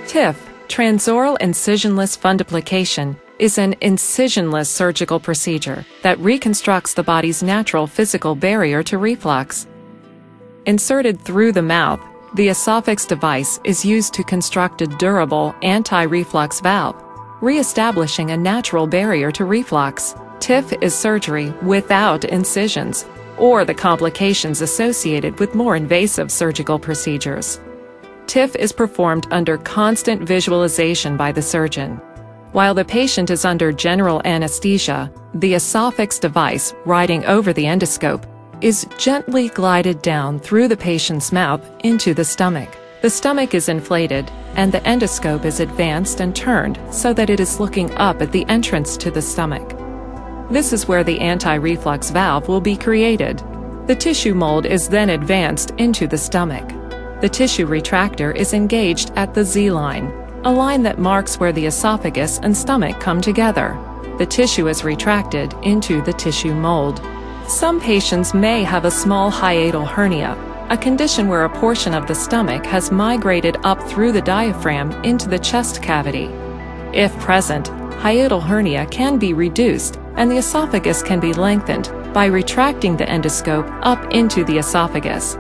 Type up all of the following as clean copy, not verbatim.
TIF, Transoral Incisionless Fundoplication, is an incisionless surgical procedure that reconstructs the body's natural physical barrier to reflux. Inserted through the mouth, the esophagus device is used to construct a durable anti-reflux valve, re-establishing a natural barrier to reflux. TIF is surgery without incisions or the complications associated with more invasive surgical procedures. TIF is performed under constant visualization by the surgeon. While the patient is under general anesthesia, the esophagus device, riding over the endoscope, is gently glided down through the patient's mouth into the stomach. The stomach is inflated, and the endoscope is advanced and turned so that it is looking up at the entrance to the stomach. This is where the anti-reflux valve will be created. The tissue mold is then advanced into the stomach. The tissue retractor is engaged at the Z-line, a line that marks where the esophagus and stomach come together. The tissue is retracted into the tissue mold. Some patients may have a small hiatal hernia, a condition where a portion of the stomach has migrated up through the diaphragm into the chest cavity. If present, hiatal hernia can be reduced and the esophagus can be lengthened by retracting the endoscope up into the esophagus.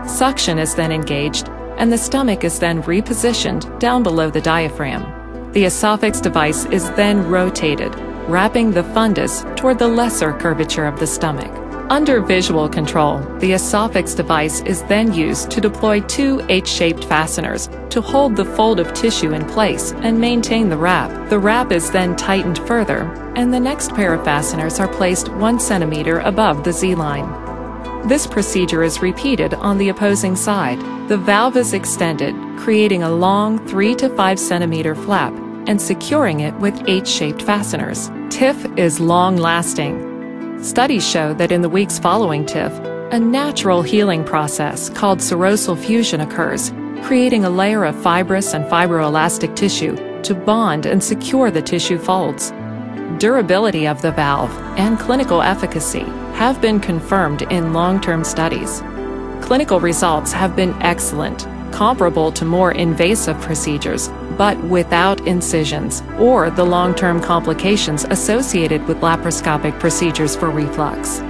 Suction is then engaged, and the stomach is then repositioned down below the diaphragm. The esophagus device is then rotated, wrapping the fundus toward the lesser curvature of the stomach. Under visual control, the esophagus device is then used to deploy two H-shaped fasteners to hold the fold of tissue in place and maintain the wrap. The wrap is then tightened further, and the next pair of fasteners are placed 1 centimeter above the Z-line. This procedure is repeated on the opposing side. The valve is extended, creating a long 3 to 5 centimeter flap and securing it with H-shaped fasteners. TIF is long-lasting. Studies show that in the weeks following TIF, a natural healing process called serosal fusion occurs, creating a layer of fibrous and fibroelastic tissue to bond and secure the tissue folds. Durability of the valve and clinical efficacy have been confirmed in long-term studies. Clinical results have been excellent, comparable to more invasive procedures, but without incisions or the long-term complications associated with laparoscopic procedures for reflux.